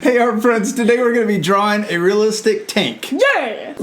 Hey art friends, today we're going to be drawing a realistic tank. Yeah!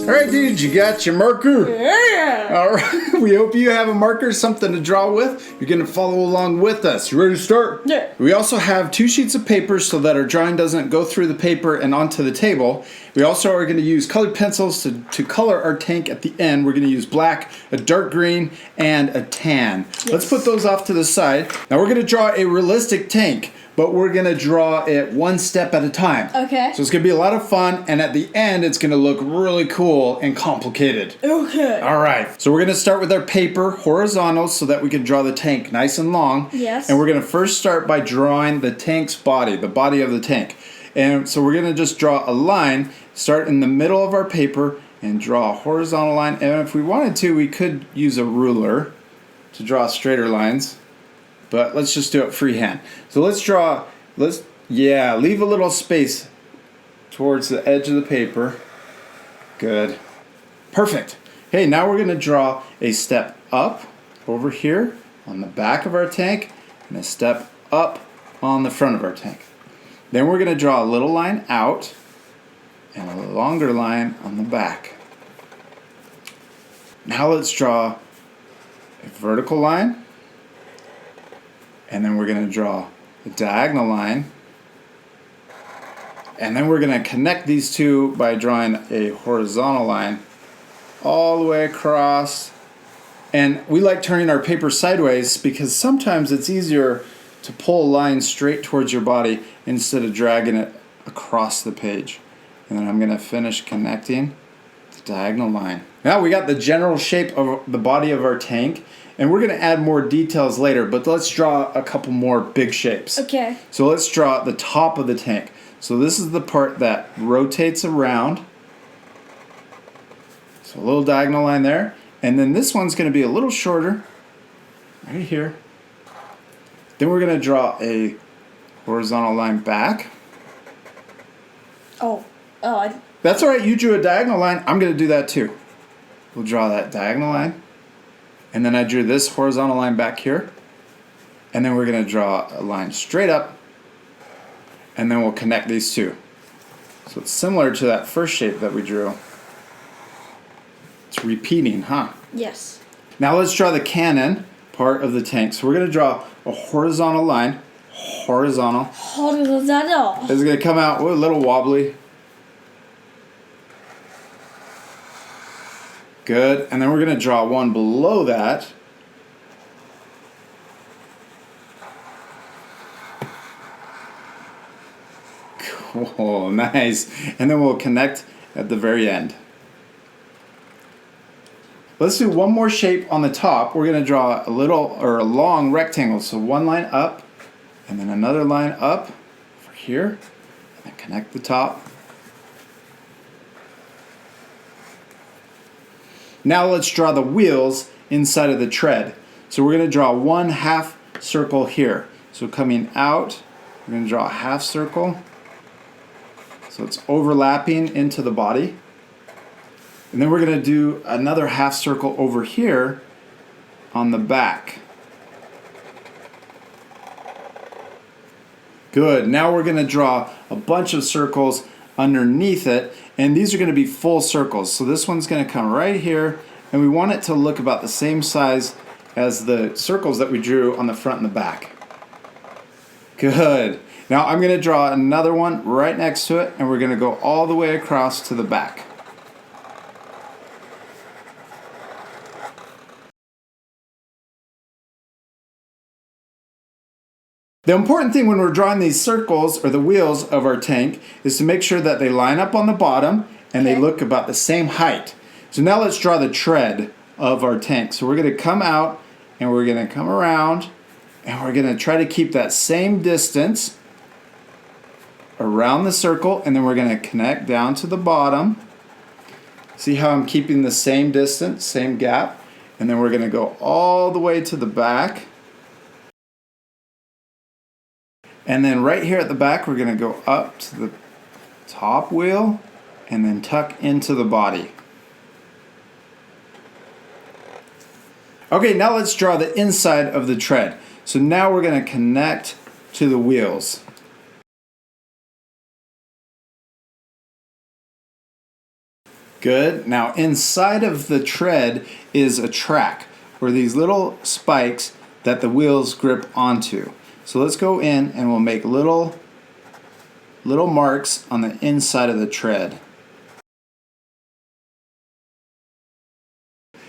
Alright dudes, you got your marker? Yeah! Alright, we hope you have a marker, something to draw with. You're going to follow along with us. You ready to start? Yeah. We also have 2 sheets of paper so that our drawing doesn't go through the paper and onto the table. We also are going to use colored pencils to color our tank at the end. We're going to use black, a dark green, and a tan. Yes. Let's put those off to the side. Now we're going to draw a realistic tank, but we're going to draw it one step at a time. Okay. So it's going to be a lot of fun, and at the end it's going to look really cool and complicated. Okay. Alright, so we're going to start with our paper horizontal so that we can draw the tank nice and long. Yes. And we're going to first start by drawing the tank's body, the body of the tank. And so we're going to just draw a line, start in the middle of our paper, and draw a horizontal line. And if we wanted to, we could use a ruler to draw straighter lines. But let's just do it freehand. So leave a little space towards the edge of the paper. Good. Perfect. Hey, now we're going to draw a step up over here on the back of our tank and a step up on the front of our tank. Then we're going to draw a little line out and a longer line on the back. Now let's draw a vertical line, and then we're going to draw a diagonal line, and then we're going to connect these two by drawing a horizontal line all the way across. And we like turning our paper sideways because sometimes it's easier to pull a line straight towards your body instead of dragging it across the page. And then I'm going to finish connecting the diagonal line. Now we got the general shape of the body of our tank, and we're going to add more details later, but let's draw a couple more big shapes. Okay. So let's draw the top of the tank. So this is the part that rotates around. So a little diagonal line there. And then this one's going to be a little shorter, right here. Then we're going to draw a horizontal line back. That's all right, you drew a diagonal line. I'm going to do that too. We'll draw that diagonal line. And then I drew this horizontal line back here. And then we're going to draw a line straight up. And then we'll connect these two. So it's similar to that first shape that we drew. It's repeating, huh? Yes. Now let's draw the cannon part of the tank. So we're going to draw a horizontal line. Horizontal. Horizontal. It's going to come out a little wobbly. Good. And then we're going to draw one below that. Cool. Nice. And then we'll connect at the very end. Let's do one more shape on the top. We're going to draw a long rectangle. So one line up, and then another line up over here, and then connect the top. Now let's draw the wheels inside of the tread. So we're going to draw one half circle here. So coming out, we're going to draw a half circle. So it's overlapping into the body. And then we're going to do another half circle over here on the back. Good. Now we're going to draw a bunch of circles underneath it, and these are going to be full circles. So this one's going to come right here, and we want it to look about the same size as the circles that we drew on the front and the back. Good. Now I'm going to draw another one right next to it, and we're going to go all the way across to the back. The important thing when we're drawing these circles, or the wheels of our tank, is to make sure that they line up on the bottom and they look about the same height. So now let's draw the tread of our tank. So we're going to come out and we're going to come around and we're going to try to keep that same distance around the circle, and then we're going to connect down to the bottom. See how I'm keeping the same distance, same gap, and then we're going to go all the way to the back. And then right here at the back, we're going to go up to the top wheel and then tuck into the body. Okay, now let's draw the inside of the tread. So now we're going to connect to the wheels. Good. Now inside of the tread is a track, or these little spikes that the wheels grip onto. So let's go in and we'll make little marks on the inside of the tread.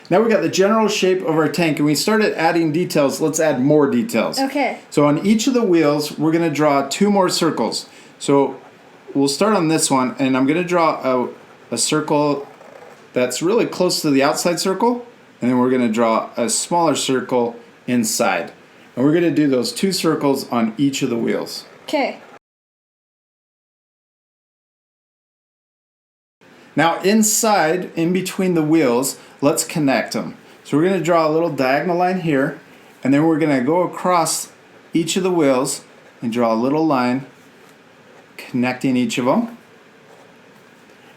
Now we got the general shape of our tank and we started adding details. Let's add more details. Okay. So on each of the wheels, we're going to draw 2 more circles. So we'll start on this one and I'm going to draw a circle that's really close to the outside circle, and then we're going to draw a smaller circle inside. And we're going to do those 2 circles on each of the wheels. Okay. Now inside, in between the wheels, let's connect them. So we're going to draw a little diagonal line here, and then we're going to go across each of the wheels and draw a little line connecting each of them.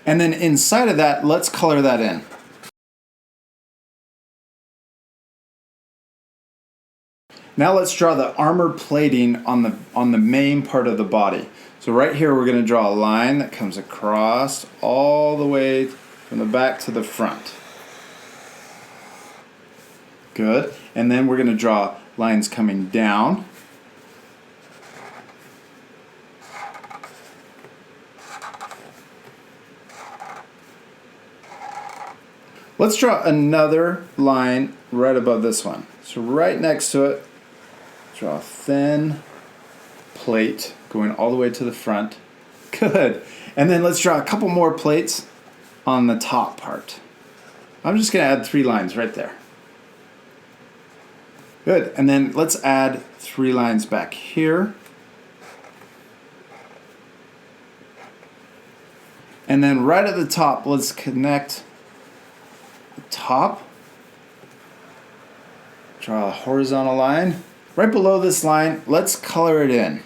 And then inside of that, let's color that in. Now let's draw the armor plating on the main part of the body. So right here we're going to draw a line that comes across all the way from the back to the front. Good. And then we're going to draw lines coming down. Let's draw another line right above this one. So right next to it, draw a thin plate going all the way to the front. Good. And then let's draw a couple more plates on the top part. I'm just going to add 3 lines right there. Good. And then let's add 3 lines back here. And then right at the top, let's connect the top. Draw a horizontal line. Right below this line, let's color it in.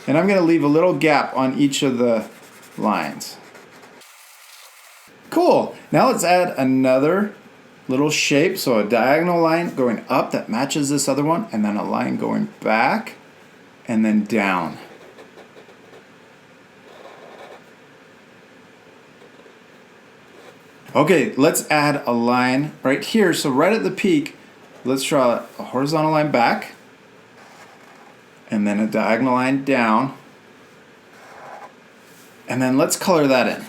And I'm going to leave a little gap on each of the lines. Cool. Now let's add another little shape. So a diagonal line going up that matches this other one, and then a line going back and then down. Okay, let's add a line right here. So right at the peak, let's draw a horizontal line back and then a diagonal line down. And then let's color that in.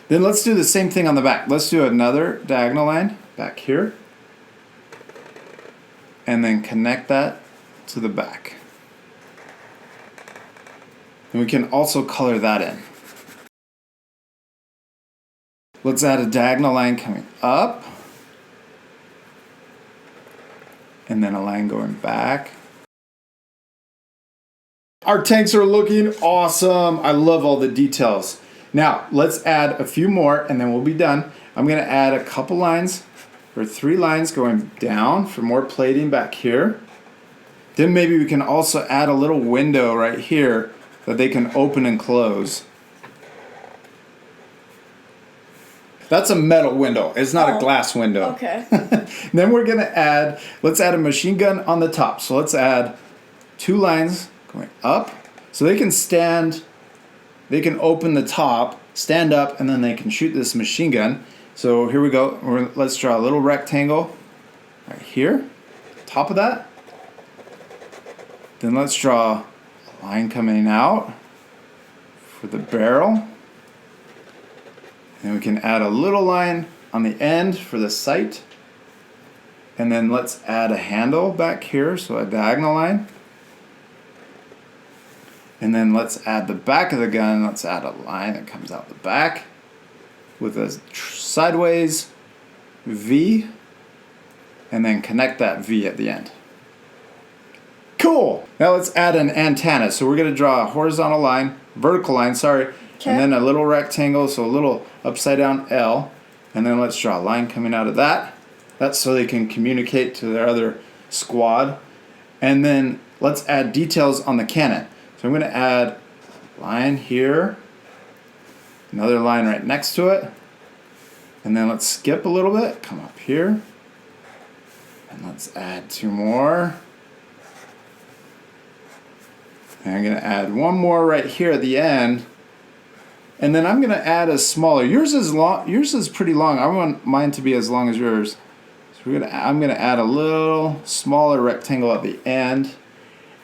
Then let's do the same thing on the back. Let's do another diagonal line back here. And then connect that to the back. And we can also color that in. Let's add a diagonal line coming up. And then a line going back. Our tanks are looking awesome. I love all the details. Now, let's add a few more and then we'll be done. I'm going to add a couple lines, or 3 lines going down for more plating back here. Then maybe we can also add a little window right here that they can open and close. That's a metal window. It's not a glass window. Okay. Then we're going to let's add a machine gun on the top. So let's add 2 lines going up. So they can open the top, stand up, and then they can shoot this machine gun. So here we go. Let's draw a little rectangle right here, top of that. Then let's draw a line coming out for the barrel. And we can add a little line on the end for the sight. And then let's add a handle back here, so a diagonal line. And then let's add the back of the gun. Let's add a line that comes out the back with a sideways V. And then connect that V at the end. Cool! Now let's add an antenna. So we're going to draw a horizontal line, vertical line, sorry. Okay. And then a little rectangle, so a little upside down L. And then let's draw a line coming out of that. That's so they can communicate to their other squad. And then let's add details on the cannon. So I'm going to add a line here, another line right next to it, And then let's skip a little bit. Come up here. And let's add 2 more. And I'm going to add 1 more right here at the end. And then I'm going to add a smaller. Yours is long. Yours is pretty long. I want mine to be as long as yours. So I'm going to add a little smaller rectangle at the end.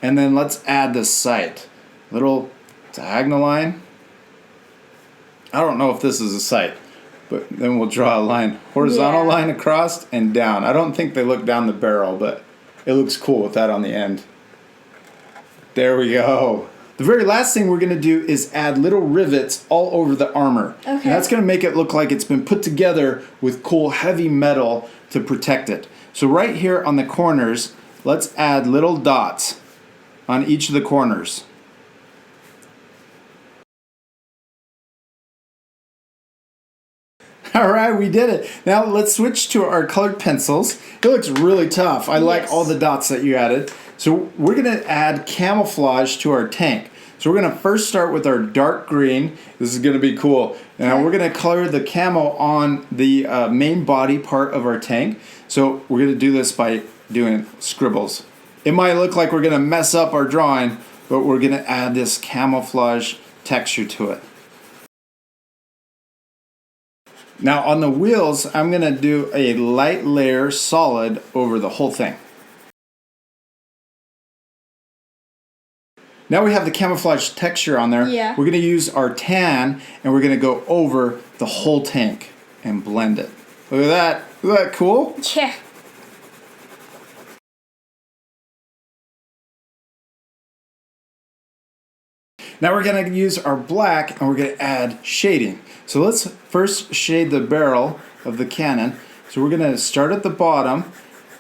And then let's add the sight. Little diagonal line. I don't know if this is a sight, but then we'll draw a line, horizontal line across and down. I don't think they look down the barrel, but it looks cool with that on the end. There we go. The very last thing we're going to do is add little rivets all over the armor. Okay. And that's going to make it look like it's been put together with cool heavy metal to protect it. So right here on the corners, let's add little dots on each of the corners. All right, we did it. Now let's switch to our colored pencils. It looks really tough. I like all the dots that you added. So we're going to add camouflage to our tank. So we're going to first start with our dark green. This is going to be cool. Now we're going to color the camo on the main body part of our tank. So we're going to do this by doing scribbles. It might look like we're going to mess up our drawing, but we're going to add this camouflage texture to it. Now on the wheels, I'm going to do a light layer solid over the whole thing. Now we have the camouflage texture on there. Yeah. We're going to use our tan and we're going to go over the whole tank and blend it. Look at that. Isn't that cool? Yeah. Now we're going to use our black and we're going to add shading. So let's first shade the barrel of the cannon. So we're going to start at the bottom.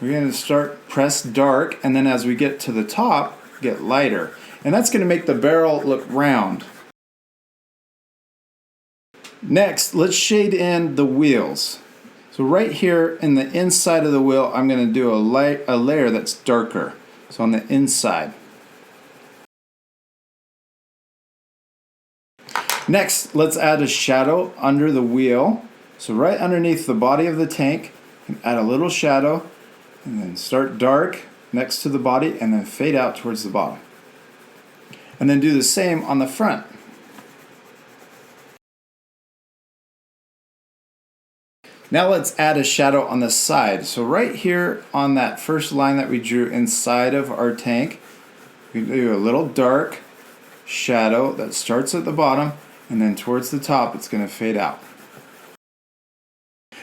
We're going to press dark, and then as we get to the top, get lighter. And that's going to make the barrel look round. Next, let's shade in the wheels. So right here in the inside of the wheel, I'm going to do a layer that's darker. So on the inside. Next, let's add a shadow under the wheel. So right underneath the body of the tank, add a little shadow, and then start dark next to the body, and then fade out towards the bottom. And then do the same on the front. Now let's add a shadow on the side. So right here on that first line that we drew inside of our tank, we do a little dark shadow that starts at the bottom, and then towards the top it's going to fade out.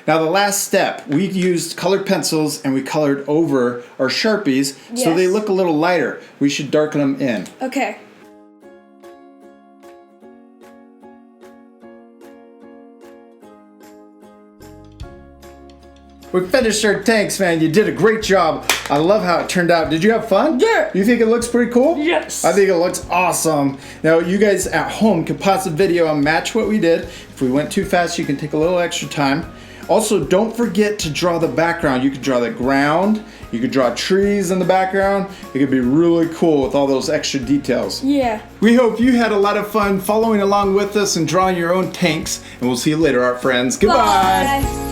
Now the last step, we used colored pencils and we colored over our Sharpies so they look a little lighter. We should darken them in. Okay. We finished our tanks, man. You did a great job. I love how it turned out. Did you have fun? Yeah. You think it looks pretty cool? Yes. I think it looks awesome. Now, you guys at home can pause the video and match what we did. If we went too fast, you can take a little extra time. Also, don't forget to draw the background. You could draw the ground. You could draw trees in the background. It could be really cool with all those extra details. Yeah. We hope you had a lot of fun following along with us and drawing your own tanks. And we'll see you later, art friends. Goodbye. Bye.